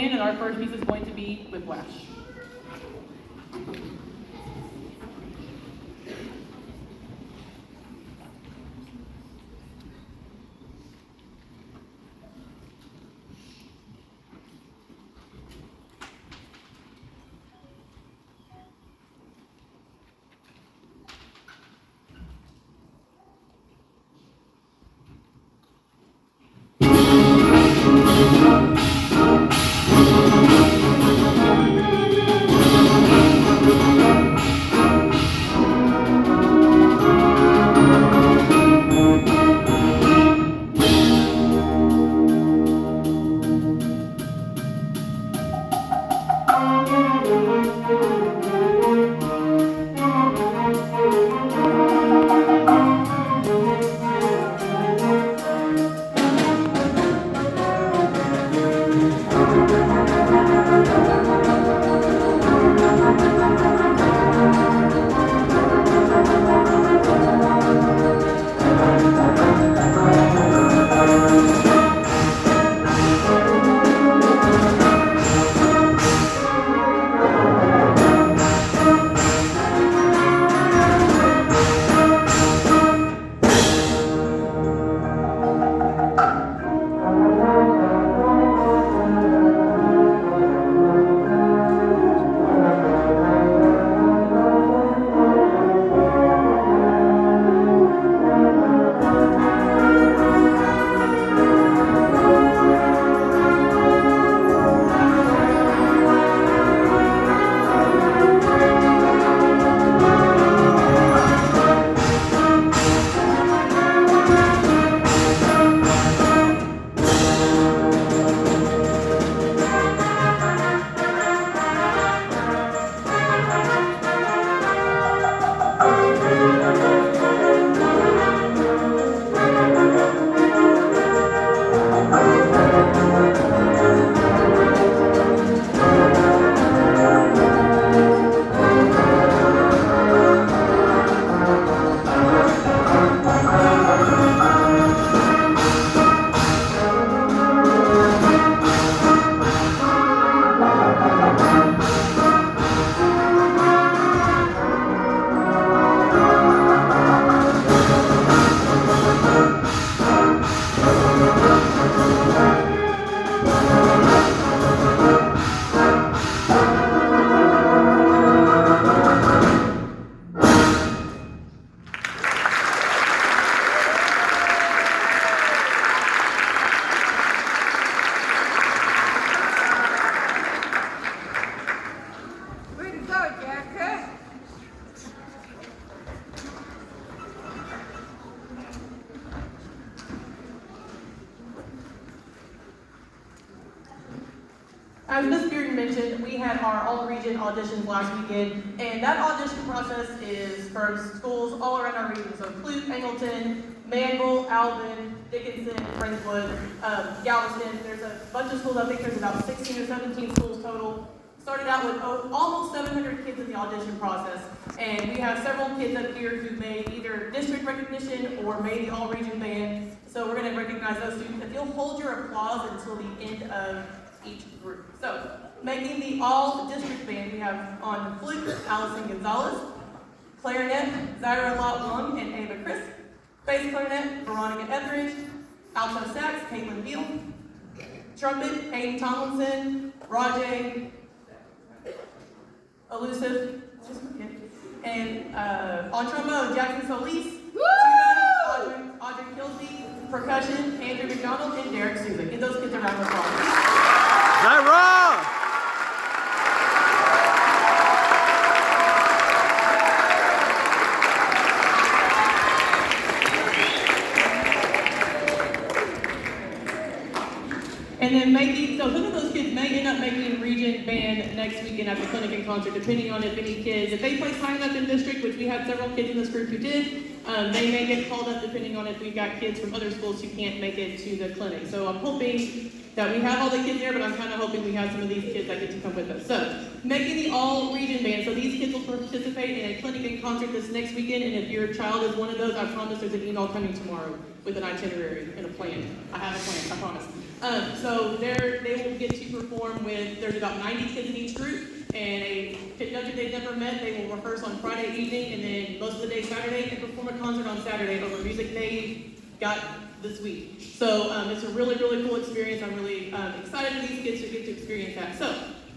band, and our first piece is going to be Whiplash. As Ms. Bearden mentioned, we had our all-region auditions last weekend, and that audition process is for schools all around our region. So Clute, Angleton, Manville, Alvin, Dickinson, Friendswood, Galveston. There's a bunch of schools. I think there's about 16 or 17 schools total. Started out with almost 700 kids in the audition process, and we have several kids up here who made either district recognition or made the all-region band. So we're going to recognize those students. If you'll hold your applause until the end of each group. So, making the all-district band, we have on flute, Allison Gonzalez, clarinet, Zaira Lot Wong and Ava Crisp, bass clarinet, Veronica Etheridge, alto sax, Caitlin Beal, trumpet, Hayden Tomlinson, Rajay, Elusive, and on trombone, Jackson Solis, tuba, Audrey Kilsey, percussion, Andrew McDonald, and Derek Souza. Give those kids a round of applause. Zaira! And then so some of those kids may end up making region band next weekend at the clinic and concert, depending on if any kids, if they place high enough in district, which we had several kids in this group who did, they may get called up depending on if we've got kids from other schools who can't make it to the clinic. So I'm hoping that we have all the kids there, but I'm kind of hoping we have some of these kids that get to come with us. So, making the all-region band. So these kids will participate in a clinic and concert this next weekend, and if your child is one of those, I promise there's an email coming tomorrow with an itinerary and a plan. I have a plan, I promise. So they will get to perform with, there's about 90 kids in each group, and a conductor they've never met. They will rehearse on Friday evening, and then most of the day Saturday, and perform a concert on Saturday over music they got this week. So it's a really, really cool experience. I'm really excited for these kids to get to experience that. So,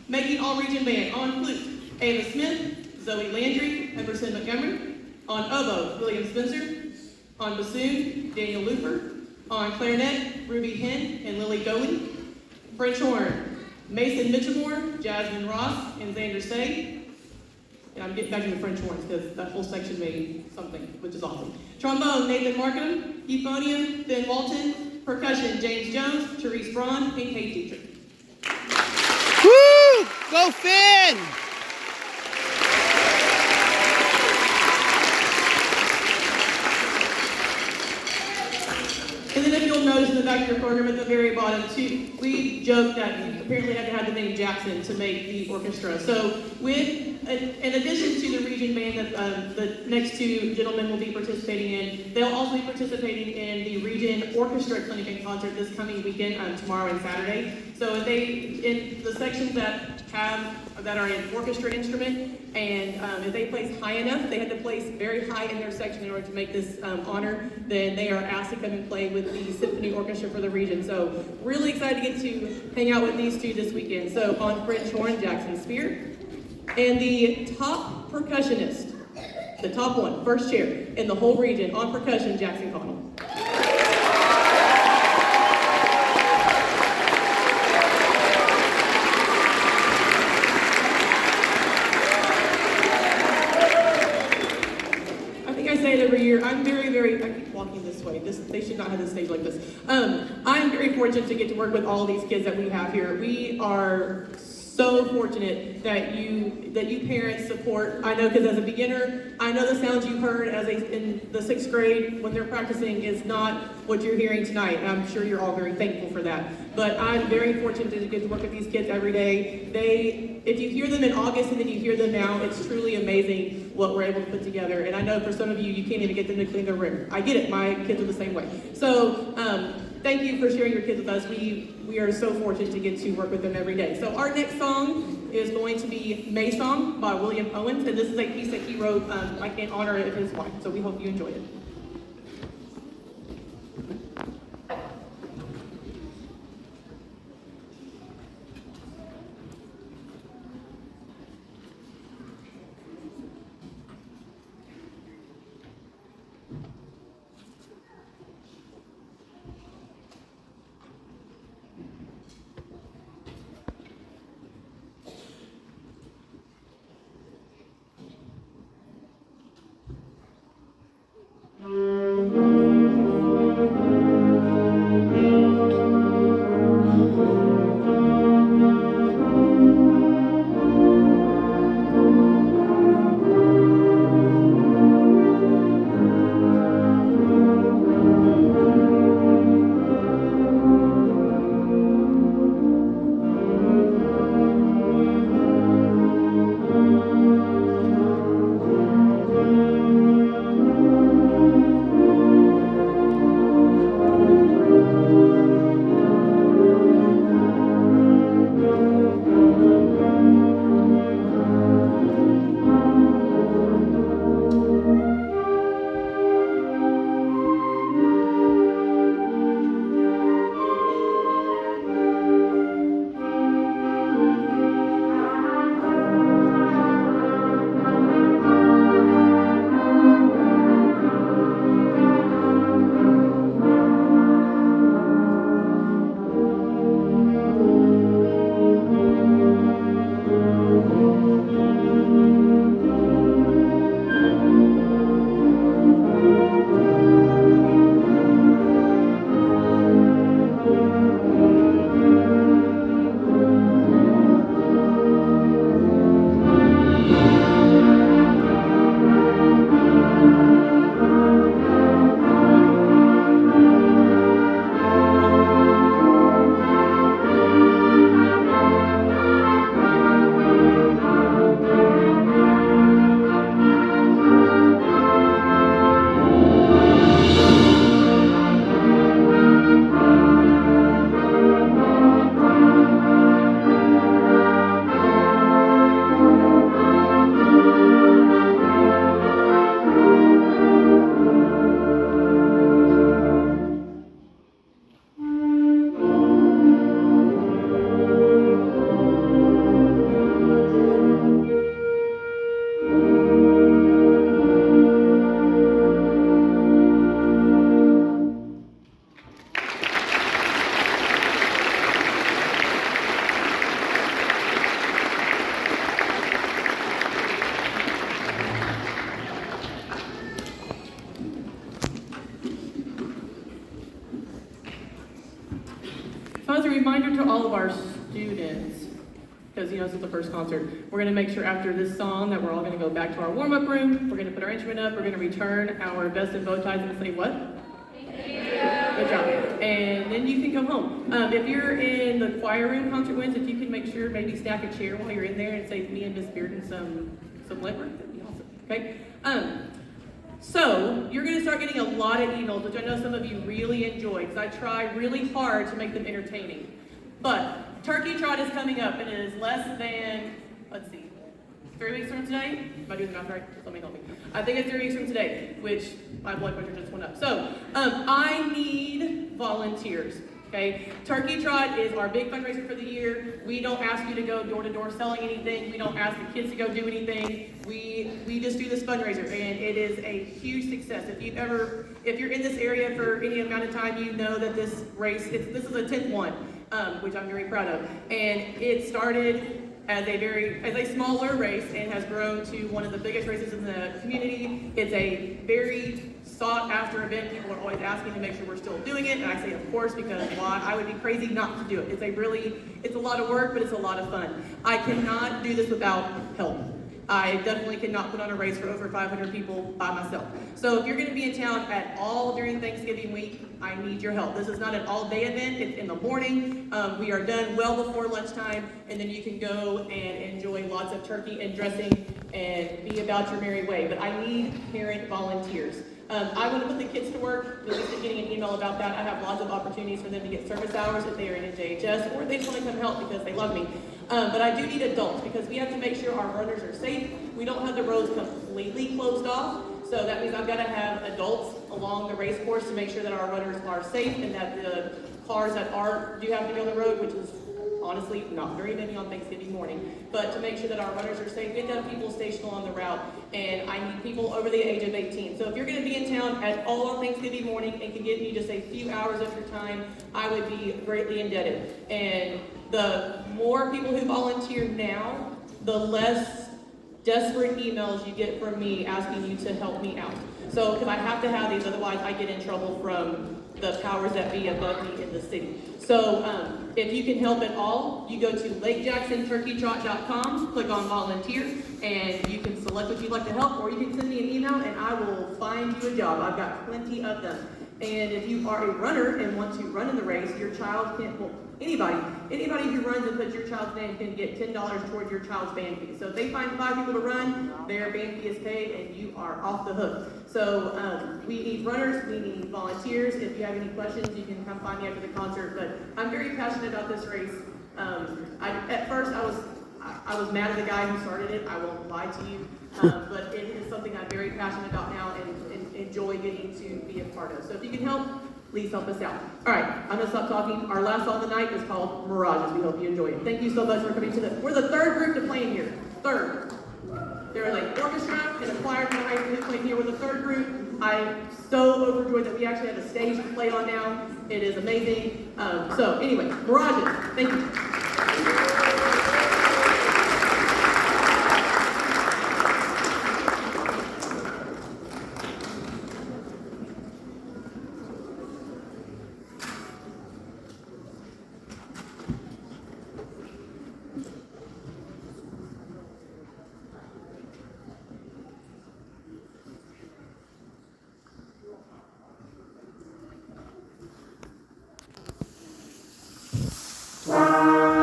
making all-region band on flute, Ava Smith, Zoe Landry, Emerson Montgomery. On oboe, William Spencer. On bassoon, Daniel Looper. On clarinet, Ruby Henn and Lily Goley. French horn, Mason Mitchamore, Jasmine Ross, and Xander Say. And I'm getting back to the French horns because that whole section made something, which is awesome. Trombone, Nathan Markham. Euphonium, Finn Walton. Percussion, James Jones, Therese Braun, and Kate Dietrich. Woo! Go Finn! And then if you'll notice in the back of your program at the very bottom too, we joked that you apparently had to have the name Jackson to make the orchestra. So in addition to the region band that the next two gentlemen will be participating in, they'll also be participating in the region orchestra clinic and concert this coming weekend, tomorrow and Saturday. So in the sections that are an orchestra instrument, and if they place high enough, they had to place very high in their section in order to make this honor, then they are asked to come and play with the symphony orchestra for the region. So really excited to get to hang out with these two this weekend. So on French horn, Jackson Spear, and the top percussionist, the top one, first chair in the whole region on percussion, Jackson Connell. Every year, I'm I keep walking this way. They should not have this stage like this. I'm very fortunate to get to work with all these kids that we have here. We are so fortunate that you parents support. I know because as a beginner, I know the sounds you heard in the 6th grade when they're practicing is not what you're hearing tonight. And I'm sure you're all very thankful for that. But I'm very fortunate to get to work with these kids every day. If you hear them in August and then you hear them now, it's truly amazing what we're able to put together. And I know for some of you, you can't even get them to clean their room. I get it. My kids are the same way. So thank you for sharing your kids with us. We are so fortunate to get to work with them every day. So our next song is going to be May Song by William Owens. And this is a piece that he wrote in honor of his wife. So we hope you enjoy it. all of our students, because this is the first concert, we're going to make sure after this song that we're all going to go back to our warm-up room, we're going to put our instrument up, we're going to return our vest and bow ties and say what? Good job. And then you can come home. If you're in the choir room, concert wins, if you can make sure, maybe stack a chair while you're in there and save me and Miss Bearden some labor, that'd be awesome. Okay? So you're going to start getting a lot of emails, which I know some of you really enjoy, because I try really hard to make them entertaining. But Turkey Trot is coming up, and it is less than, 3 weeks from today. Am I doing the math right? Somebody help me. I think it's 3 weeks from today, which my blood pressure just went up. So I need volunteers. Okay, Turkey Trot is our big fundraiser for the year. We don't ask you to go door to door selling anything. We don't ask the kids to go do anything. We just do this fundraiser, and it is a huge success. If you're in this area for any amount of time, you know that this race, this is a 10th one, which I'm very proud of. And it started as a smaller race and has grown to one of the biggest races in the community. It's a very sought after event. People are always asking to make sure we're still doing it, and I say of course, because why? I would be crazy not to do it. It's a lot of work, but it's a lot of fun. I cannot do this without help. I definitely cannot put on a race for over 500 people by myself. So if you're going to be in town at all during Thanksgiving week, I need your help. This is not an all-day event. It's in the morning. We are done well before lunchtime, and then you can go and enjoy lots of turkey and dressing and be about your merry way. But I need parent volunteers. I want to put the kids to work. You'll be getting an email about that. I have lots of opportunities for them to get service hours if they are in a JHS, or they just want to come help because they love me. But I do need adults, because we have to make sure our runners are safe. We don't have the roads completely closed off, so that means I've got to have adults along the race course to make sure that our runners are safe, and that the cars that do have to be on the road, which is honestly not very many on Thanksgiving morning, but to make sure that our runners are safe, we have to have people stationed along the route, and I need people over the age of 18. So if you're going to be in town at all on Thanksgiving morning and can give me just a few hours of your time, I would be greatly indebted. And the more people who volunteer now, the less desperate emails you get from me asking you to help me out. So, because I have to have these, otherwise I get in trouble from the powers that be above me in the city. So, if you can help at all, you go to lakejacksonturkeytrot.com, click on volunteer, and you can select what you'd like to help, or you can send me an email and I will find you a job. I've got plenty of them. And if you are a runner and want to run in the race, your child can, anybody who runs and puts your child's name can get $10 towards your child's band fee. So if they find 5 people to run, their band fee is paid and you are off the hook. So we need runners, we need volunteers. If you have any questions, you can come find me after the concert. But I'm very passionate about this race. At first I was mad at the guy who started it. I won't lie to you. But it is something I'm very passionate about now and enjoy getting to be a part of. So if you can help, please help us out. All right, I'm going to stop talking. Our last song of the night is called Mirages. We hope you enjoy it. Thank you so much for coming to we're the third group to play in here. Third. There is an orchestra and a choir from the high school who played here. We're the third group. I'm so overjoyed that we actually have a stage to play on now. It is amazing. So anyway, Mirages. Thank you. Wow.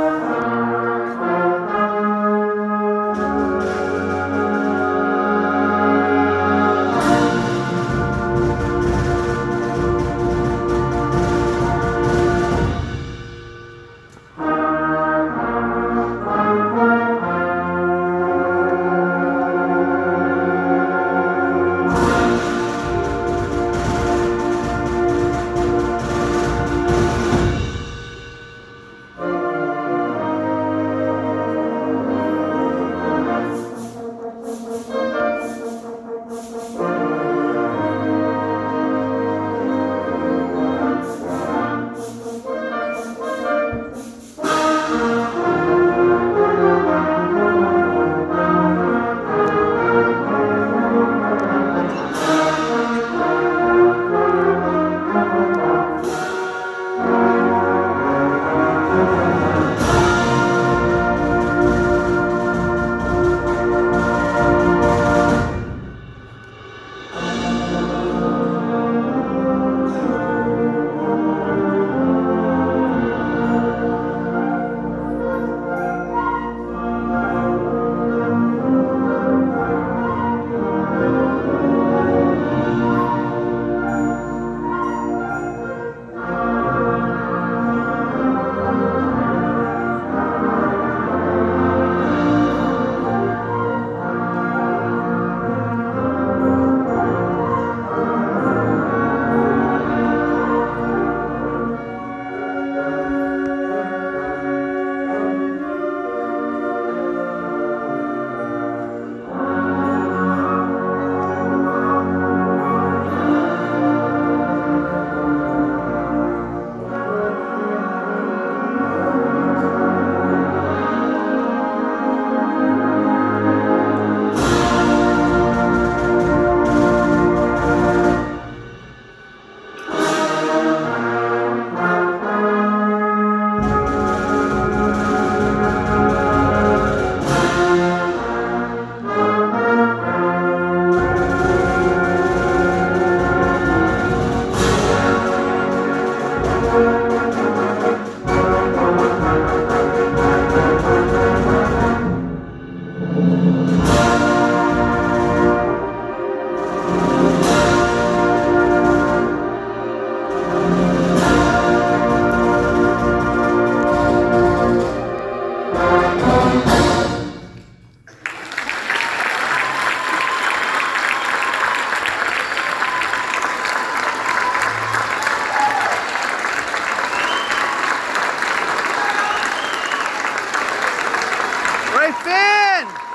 Finn!